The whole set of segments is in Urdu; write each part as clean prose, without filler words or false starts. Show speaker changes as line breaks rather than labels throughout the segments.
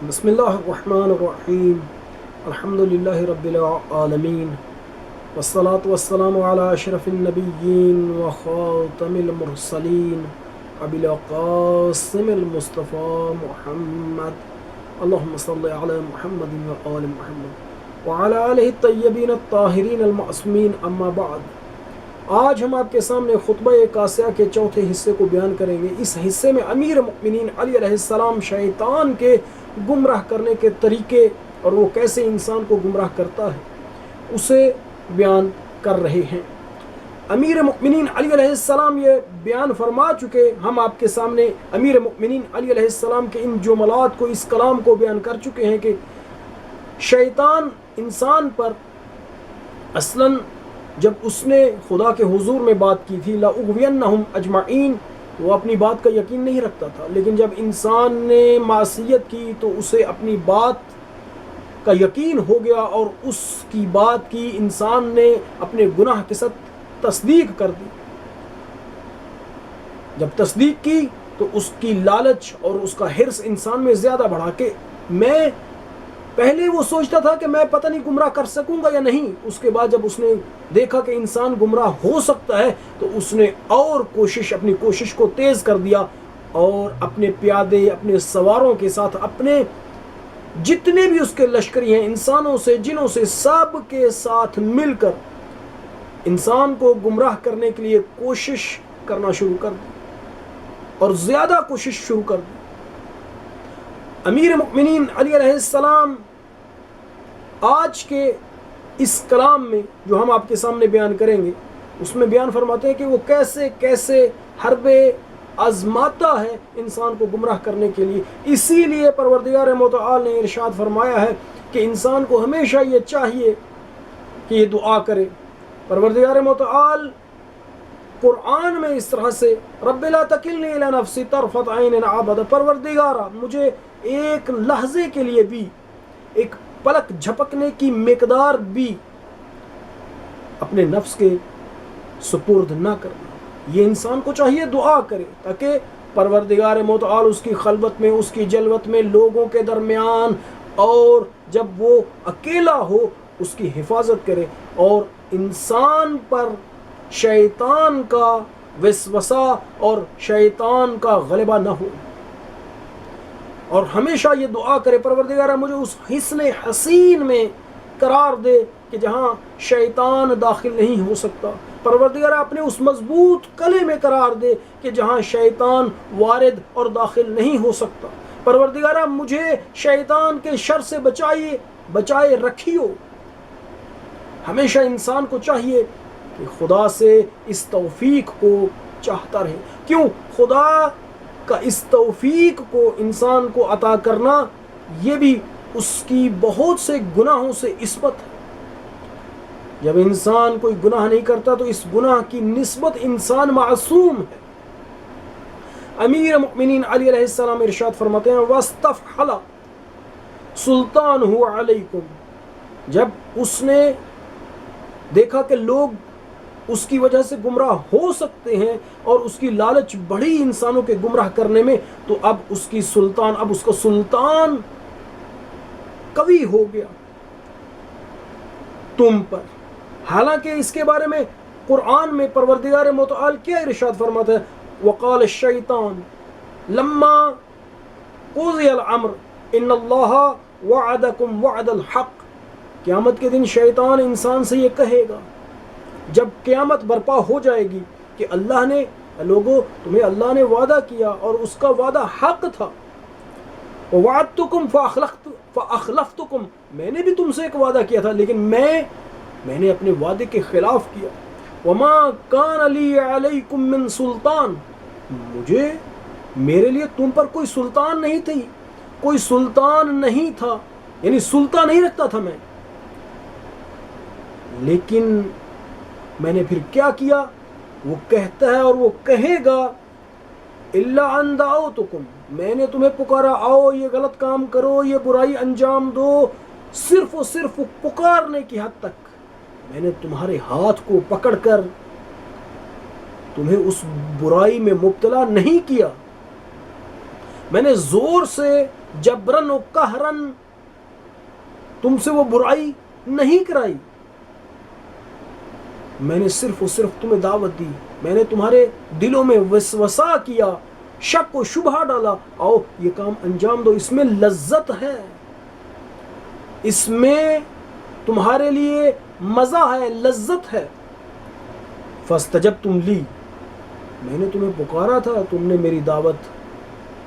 بسم اللہ الرحمن الرحیم الحمد للہ رب العالمین والصلاة والسلام علی اشرف النبیین وخاتم المرسلین ابی القاسم المصطفیٰ محمد اللہم صلی علی محمد وآل محمد وعلی آلہ الطیبین الطاہرین المعصومین اما بعد۔ آج ہم آپ کے سامنے خطبہ قاسیہ کے چوتھے حصے کو بیان کریں گے۔ اس حصے میں امیر مؤمنین علی علیہ السلام شیطان کے گمراہ کرنے کے طریقے اور وہ کیسے انسان کو گمراہ کرتا ہے اسے بیان کر رہے ہیں۔ امیر مؤمنین علی علیہ السلام یہ بیان فرما چکے، ہم آپ کے سامنے امیر مؤمنین علی علیہ السلام کے ان جملات کو، اس کلام کو بیان کر چکے ہیں کہ شیطان انسان پر اصلاً جب اس نے خدا کے حضور میں بات کی تھی لَأُغْوِيَنَّهُمْ أَجْمَعِينَ، وہ اپنی بات کا یقین نہیں رکھتا تھا، لیکن جب انسان نے معصیت کی تو اسے اپنی بات کا یقین ہو گیا اور اس کی بات کی انسان نے اپنے گناہ کے ساتھ تصدیق کر دی۔ جب تصدیق کی تو اس کی لالچ اور اس کا حرص انسان میں زیادہ بڑھا کہ میں پہلے وہ سوچتا تھا کہ میں پتہ نہیں گمراہ کر سکوں گا یا نہیں، اس کے بعد جب اس نے دیکھا کہ انسان گمراہ ہو سکتا ہے تو اس نے اور اپنی کوشش کو تیز کر دیا اور اپنے پیادے، اپنے سواروں کے ساتھ، اپنے جتنے بھی اس کے لشکری ہیں، انسانوں سے، جنوں سے، سب کے ساتھ مل کر انسان کو گمراہ کرنے کے لیے کوشش کرنا شروع کر دی اور زیادہ کوشش شروع کر دی۔ امیر مؤمنین علی علیہ السلام آج کے اس کلام میں جو ہم آپ کے سامنے بیان کریں گے اس میں بیان فرماتے ہیں کہ وہ کیسے کیسے حربے آزماتا ہے انسان کو گمراہ کرنے کے لیے۔ اسی لیے پروردگار متعال نے ارشاد فرمایا ہے کہ انسان کو ہمیشہ یہ چاہیے کہ یہ دعا کرے۔ پروردگار متعال قرآن میں اس طرح سے رب لا تکلنی الی نفسی طرفۃ عین ابدا، پروردگارا مجھے ایک لحظے کے لیے بھی، ایک پلک جھپکنے کی مقدار بھی اپنے نفس کے سپرد نہ کرنا۔ یہ انسان کو چاہیے دعا کرے تاکہ پروردگار متعال اس کی خلوت میں، اس کی جلوت میں، لوگوں کے درمیان اور جب وہ اکیلا ہو اس کی حفاظت کرے اور انسان پر شیطان کا وسوسہ اور شیطان کا غلبہ نہ ہو، اور ہمیشہ یہ دعا کرے پروردگارہ مجھے اس حصن حسین میں قرار دے کہ جہاں شیطان داخل نہیں ہو سکتا، پروردگارہ اپنے اس مضبوط قلعے میں قرار دے کہ جہاں شیطان وارد اور داخل نہیں ہو سکتا، پروردگارہ مجھے شیطان کے شر سے بچائے رکھیو۔ ہمیشہ انسان کو چاہیے کہ خدا سے اس توفیق کو چاہتا رہے۔ کیوں؟ خدا کا اس توفیق کو انسان کو عطا کرنا یہ بھی اس کی بہت سے گناہوں سے عصمت ہے۔ جب انسان کوئی گناہ نہیں کرتا تو اس گناہ کی نسبت انسان معصوم ہے۔ امیر مؤمنین علی علیہ السلام ارشاد فرماتے ہیں وَاسْتَفْحَلَ سُلْطَانُهُ عَلَيْكُمْ، جب اس نے دیکھا کہ لوگ اس کی وجہ سے گمراہ ہو سکتے ہیں اور اس کی لالچ بڑھی انسانوں کے گمراہ کرنے میں، تو اب اس کا سلطان قوی ہو گیا تم پر۔ حالانکہ اس کے بارے میں قرآن میں پروردگار متعال کیا ارشاد فرماتا ہے وقال الشیطان لما قضی الامر ان اللہ وعدکم وعد الحق، قیامت کے دن شیطان انسان سے یہ کہے گا جب قیامت برپا ہو جائے گی کہ اللہ نے، لوگوں تمہیں اللہ نے وعدہ کیا اور اس کا وعدہ حق تھا، وَوَعَدْتُكُمْ فَأَخْلَفْتُكُمْ، میں نے بھی تم سے ایک وعدہ کیا تھا لیکن میں نے اپنے وعدے کے خلاف کیا، وَمَا كَانَ لِي عَلَيْكُمْ مِنْ سُلْطَان، میرے لیے تم پر کوئی سلطان نہیں تھی، کوئی سلطان نہیں تھا، یعنی سلطان نہیں رکھتا تھا میں، لیکن میں نے پھر کیا کیا؟ وہ کہتا ہے اور وہ کہے گا الا ان دعوتکم، میں نے تمہیں پکارا آؤ یہ غلط کام کرو، یہ برائی انجام دو، صرف و صرف پکارنے کی حد تک میں نے تمہارے ہاتھ کو پکڑ کر تمہیں اس برائی میں مبتلا نہیں کیا، میں نے زور سے جبرن و قہرن تم سے وہ برائی نہیں کرائی، میں نے صرف و صرف تمہیں دعوت دی، میں نے تمہارے دلوں میں وسوسہ کیا، شک و شبہ ڈالا، آؤ یہ کام انجام دو، اس میں لذت ہے، اس میں تمہارے لیے مزہ ہے، لذت ہے۔ فاستجبتم لی، میں نے تمہیں پکارا تھا، تم نے میری دعوت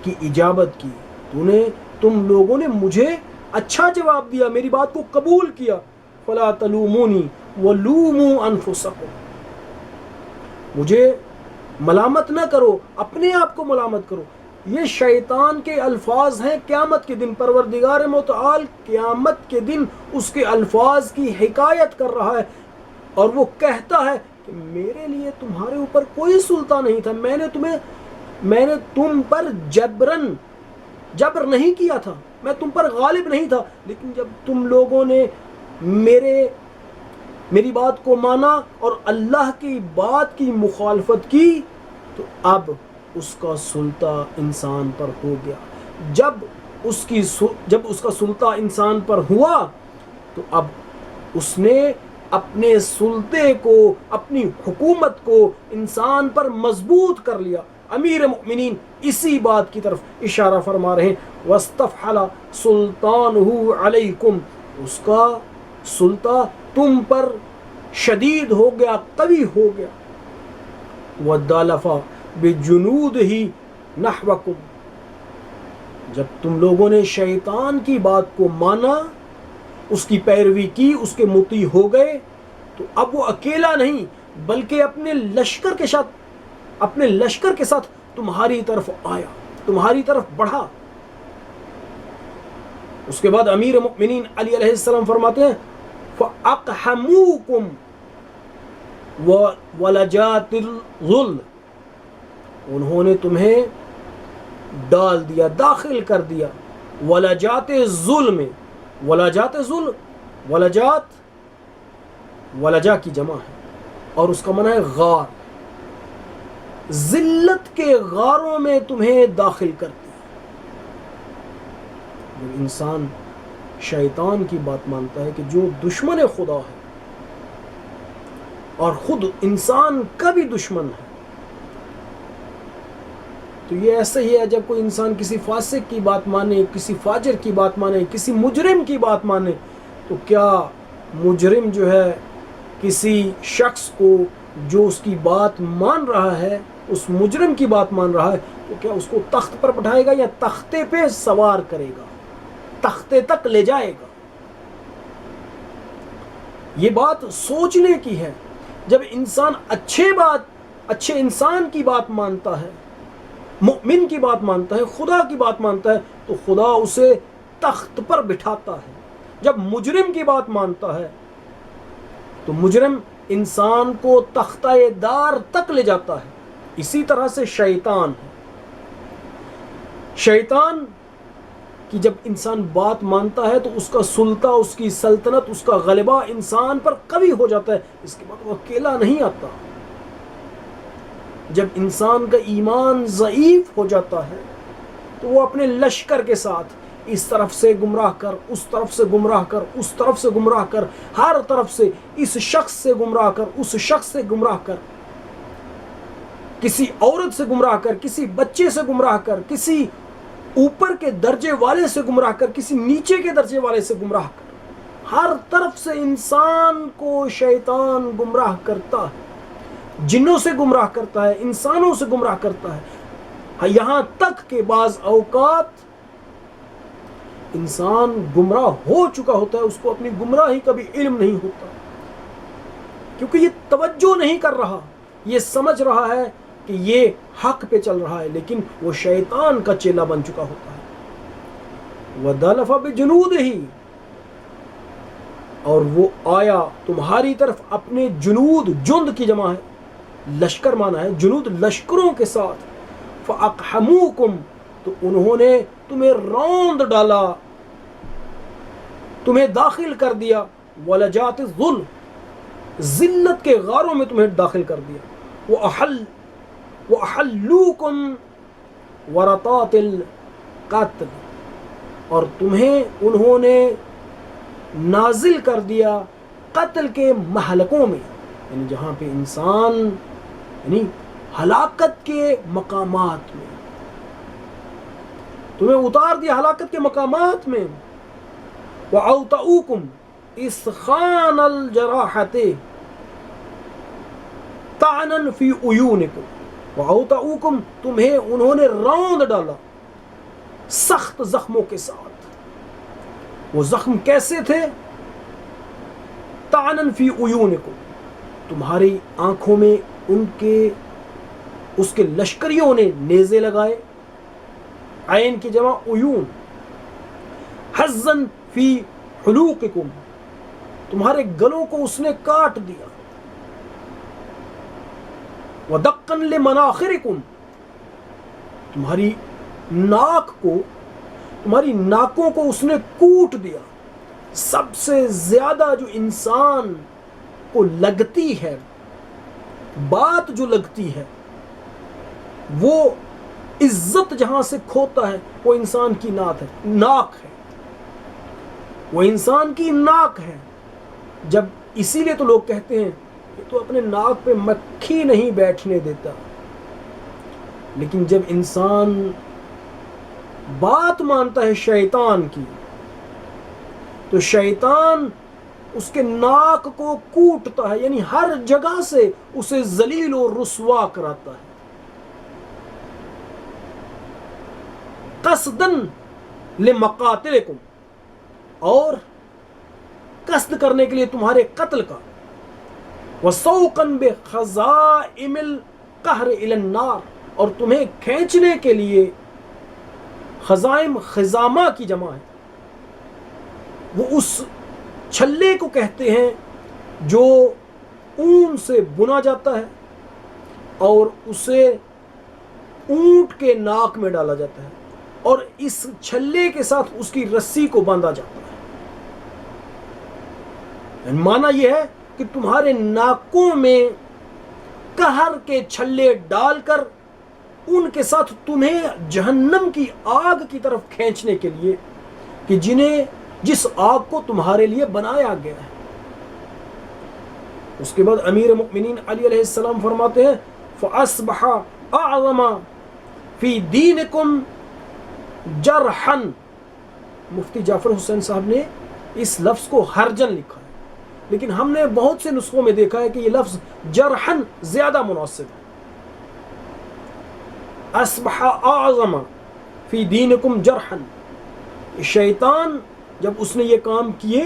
کی اجابت کی، تم لوگوں نے مجھے اچھا جواب دیا، میری بات کو قبول کیا۔ فلا تلومونی ولوموا انفسکم، مجھے ملامت نہ کرو، اپنے آپ کو ملامت کرو۔ یہ شیطان کے الفاظ ہیں قیامت کے دن۔ پروردگار متعال قیامت کے دن اس کے الفاظ کی حکایت کر رہا ہے، اور وہ کہتا ہے کہ میرے لیے تمہارے اوپر کوئی سلطان نہیں تھا، میں نے تم پر جبر نہیں کیا تھا، میں تم پر غالب نہیں تھا، لیکن جب تم لوگوں نے میری بات کو مانا اور اللہ کی بات کی مخالفت کی، تو اب اس کا سلطہ انسان پر ہو گیا۔ جب اس کا سلطہ انسان پر ہوا تو اب اس نے اپنے سلطے کو، اپنی حکومت کو انسان پر مضبوط کر لیا۔ امیر مؤمنین اسی بات کی طرف اشارہ فرما رہے ہیں، وَاسْتَفْحَلَ سُلْطَانُهُ عَلَيْكُمْ، اس کا سلطہ تم پر شدید ہو گیا، قوی ہو گیا۔ وَدَّلَفَ بِجُنُودِهِ نَحْوَكُمْ، جب تم لوگوں نے شیطان کی بات کو مانا، اس کی پیروی کی، اس کے مطیع ہو گئے، تو اب وہ اکیلا نہیں بلکہ اپنے لشکر کے ساتھ تمہاری طرف آیا، تمہاری طرف بڑھا۔ اس کے بعد امیر مؤمنین علی علیہ السلام فرماتے ہیں فَأَقْحَمُوكُمْ وَلَجَاتِ الظُّلْمِ، انہوں نے تمہیں ڈال دیا، داخل کر دیا، وَلَجَاتِ الظُّلْمِ، ولجا کی جمع ہے اور اس کا معنی ہے غار، ذلت کے غاروں میں تمہیں داخل کر دیا۔ جب انسان شیطان کی بات مانتا ہے کہ جو دشمن خدا ہے اور خود انسان کا بھی دشمن ہے، تو یہ ایسا ہی ہے جب کوئی انسان کسی فاسق کی بات مانے، کسی فاجر کی بات مانے، کسی مجرم کی بات مانے، تو کیا مجرم جو ہے کسی شخص کو جو اس کی بات مان رہا ہے، اس مجرم کی بات مان رہا ہے، تو کیا اس کو تخت پر بٹھائے گا یا تختے پہ سوار کرے گا، تختے تک لے جائے گا؟ یہ بات سوچنے کی ہے۔ جب انسان اچھے انسان کی بات مانتا ہے، مؤمن کی بات مانتا ہے، خدا کی بات مانتا ہے، تو خدا اسے تخت پر بٹھاتا ہے۔ جب مجرم کی بات مانتا ہے تو مجرم انسان کو تختہ دار تک لے جاتا ہے۔ اسی طرح سے شیطان ہے، شیطان کی جب انسان بات مانتا ہے تو اس کا سلطہ، اس کی سلطنت، اس کا غلبہ انسان پر قوی ہو جاتا ہے، اس کے بعد وہ اکیلا نہیں آتا۔ جب انسان کا ایمان ضعیف ہو جاتا ہے تو وہ اپنے لشکر کے ساتھ اس طرف سے گمراہ کر، اس طرف سے گمراہ کر، اس طرف سے گمراہ کر، ہر طرف سے اس شخص سے گمراہ کر، اس شخص سے گمراہ کر، کسی عورت سے گمراہ کر، کسی بچے سے گمراہ کر، کسی اوپر کے درجے والے سے گمراہ کر، کسی نیچے کے درجے والے سے گمراہ کر، ہر طرف سے انسان کو شیطان گمراہ کرتا ہے، جنوں سے گمراہ کرتا ہے، انسانوں سے گمراہ کرتا ہے، یہاں تک کہ بعض اوقات انسان گمراہ ہو چکا ہوتا ہے، اس کو اپنی گمراہی کا بھی علم نہیں ہوتا، کیونکہ یہ توجہ نہیں کر رہا، یہ سمجھ رہا ہے کہ یہ حق پہ چل رہا ہے، لیکن وہ شیطان کا چیلا بن چکا ہوتا ہے۔ وَدَلَفَ بِجُنُودِهِ، اور وہ آیا تمہاری طرف اپنے جنود، جند کی جمع ہے، لشکر مانا ہے، جنود لشکروں کے ساتھ۔ فَأَقْحَمُوكُمْ، تو انہوں نے تمہیں روند ڈالا، تمہیں داخل کر دیا، وَلَجَاتِ الظُّلْمِ، ذلت کے غاروں میں تمہیں داخل کر دیا، وَأَحَلُّوكُمْ وَرَطَاتِ الْقَتْلِ، اور تمہیں انہوں نے نازل کر دیا قتل کے مہلکوں میں، یعنی جہاں پہ انسان یعنی ہلاکت کے مقامات میں، تمہیں اتار دیا ہلاکت کے مقامات میں۔ وَأَوْطَئُوكُمْ إِسْخَانَ الْجَرَاحَةِ طَعْنًا فِي عُيُونِكُمْ، وَأَوْطَئُوكُمْ تمہیں انہوں نے روند ڈالا سخت زخموں کے ساتھ۔ وہ زخم کیسے تھے؟ طَعْنًا فِي عُيُونِكُمْ، تمہاری آنکھوں میں اس کے لشکریوں نے نیزے لگائے، عین کی جمع عیون۔ حزن فی حلوقکم، تمہارے گلوں کو اس نے کاٹ دیا۔ ودقن لمناخرکم، تمہاری ناکوں کو اس نے کوٹ دیا۔ سب سے زیادہ جو انسان کو لگتی ہے بات، جو لگتی ہے وہ عزت جہاں سے کھوتا ہے، وہ انسان کی ناک ہے، وہ انسان کی ناک ہے۔ جب اسی لیے تو لوگ کہتے ہیں کہ تو اپنے ناک پہ مکھی نہیں بیٹھنے دیتا، لیکن جب انسان بات مانتا ہے شیطان کی، تو شیطان اس کے ناک کو کوٹتا ہے، یعنی ہر جگہ سے اسے ذلیل و رسوا کراتا ہے۔ قصداً لمقاتلکم، اور قصد کرنے کے لیے تمہارے قتل کا۔ وسوقاً بخزائم القہر الی النار، اور تمہیں کھینچنے کے لیے، خزائم خزامہ کی جمع ہے، وہ اس چھلے کو کہتے ہیں جو اون سے بنا جاتا ہے اور اسے اونٹ کے ناک میں ڈالا جاتا ہے، اور اس چھلے کے ساتھ اس کی رسی کو باندھا جاتا ہے۔ معنی یہ ہے کہ تمہارے ناکوں میں قہر کے چھلے ڈال کر ان کے ساتھ تمہیں جہنم کی آگ کی طرف کھینچنے کے لیے، کہ جس آگ کو تمہارے لیے بنایا گیا ہے۔ اس کے بعد امیر مؤمنین علی علیہ السلام فرماتے ہیں فَأَصْبَحَ أَعْظَمَ فِي دِينِكُمْ جرحن، مفتی جعفر حسین صاحب نے اس لفظ کو ہرجن لکھا ہے، لیکن ہم نے بہت سے نسخوں میں دیکھا ہے کہ یہ لفظ جرحن زیادہ مناسب ہے۔ اصبح اعظم فی دینکم جرحن، شیطان جب اس نے یہ کام کیے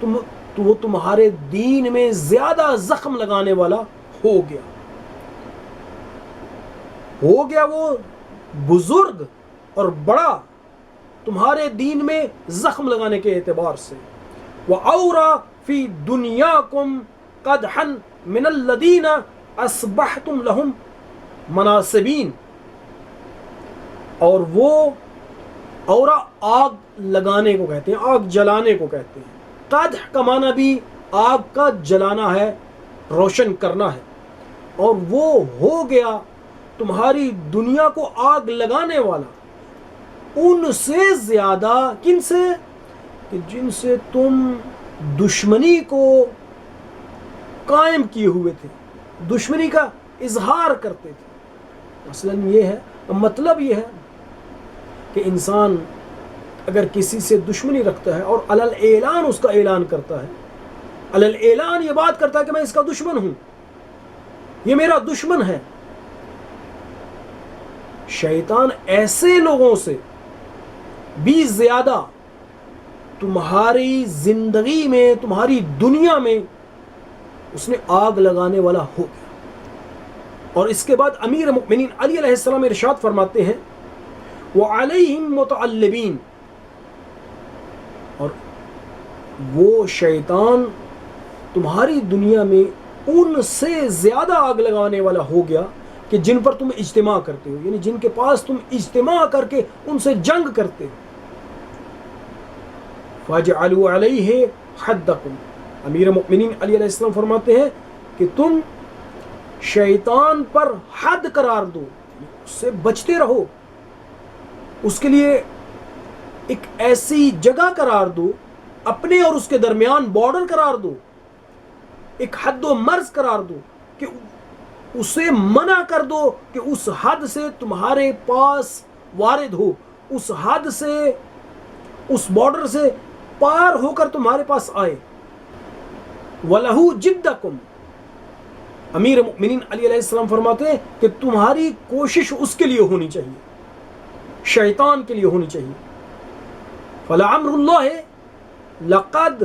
تو وہ تمہارے دین میں زیادہ زخم لگانے والا ہو گیا وہ بزرگ اور بڑا تمہارے دین میں زخم لگانے کے اعتبار سے۔ وَأَوْرَى فِي دُنْيَاكُمْ قَدْحًا مِنَ الَّذِينَ أَصْبَحْتُمْ لَهُمْ مَنَاصِبِينَ، اور وہ اورا آگ لگانے کو کہتے ہیں، آگ جلانے کو کہتے ہیں۔ قدح کا معنی بھی آگ کا جلانا ہے، روشن کرنا ہے، اور وہ ہو گیا تمہاری دنیا کو آگ لگانے والا ان سے زیادہ، کن سے؟ کہ جن سے تم دشمنی کو قائم کیے ہوئے تھے، دشمنی کا اظہار کرتے تھے۔ مثلاً یہ ہے، مطلب یہ ہے کہ انسان اگر کسی سے دشمنی رکھتا ہے اور علل اعلان اس کا اعلان کرتا ہے، علل اعلان یہ بات کرتا ہے کہ میں اس کا دشمن ہوں، یہ میرا دشمن ہے، شیطان ایسے لوگوں سے بھی زیادہ تمہاری زندگی میں، تمہاری دنیا میں اس نے آگ لگانے والا ہو گیا۔ اور اس کے بعد امیر مؤمنین علی علیہ السلام ارشاد فرماتے ہیں وَعَلَيْهِمْ مُتَعَلِّبِينَ، اور وہ شیطان تمہاری دنیا میں ان سے زیادہ آگ لگانے والا ہو گیا کہ جن پر تم اجتماع کرتے ہو، یعنی جن کے پاس تم اجتماع کر کے ان سے جنگ کرتے ہو۔ فَاجْعَلُوا عَلَيْهِ حَدَّكُمْ، امیر مؤمنین علی علیہ السلام فرماتے ہیں کہ تم شیطان پر حد قرار دو، اس سے بچتے رہو، اس کے لیے ایک ایسی جگہ قرار دو، اپنے اور اس کے درمیان بارڈر قرار دو، ایک حد و مرز قرار دو کہ اسے منع کر دو کہ اس حد سے تمہارے پاس وارد ہو، اس حد سے، اس بارڈر سے پار ہو کر تمہارے پاس آئے۔ وَلَهُ جِدَّكُمْ، امیر مؤمنین علی علیہ السلام فرماتے ہیں کہ تمہاری کوشش اس کے لیے ہونی چاہیے، شیطان کے لیے ہونی چاہیے۔ فَلَعَمْرُ اللَّهِ لَقَدْ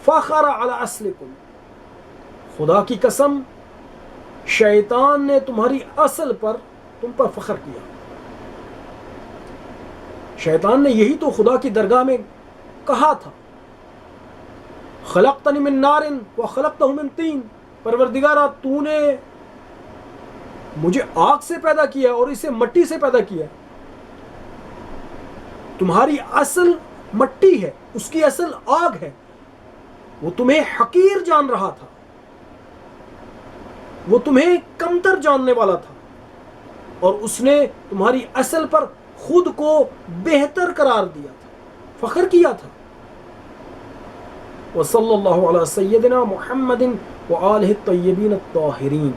فَخَرَ عَلَى أَصْلِكُمْ، خدا کی قسم شیطان نے تمہاری اصل پر، تم پر فخر کیا۔ شیطان نے یہی تو خدا کی درگاہ میں کہا تھا، خلقتنی من نار وخلقتہ من طین، پروردگارا تو نے مجھے آگ سے پیدا کیا اور اسے مٹی سے پیدا کیا۔ تمہاری اصل مٹی ہے، اس کی اصل آگ ہے۔ وہ تمہیں حقیر جان رہا تھا، وہ تمہیں کمتر جاننے والا تھا، اور اس نے تمہاری اصل پر خود کو بہتر قرار دیا تھا، فخر کیا تھا۔ وصلی اللہ علی سیدنا محمد وآلہ الطیبین الطاہرین۔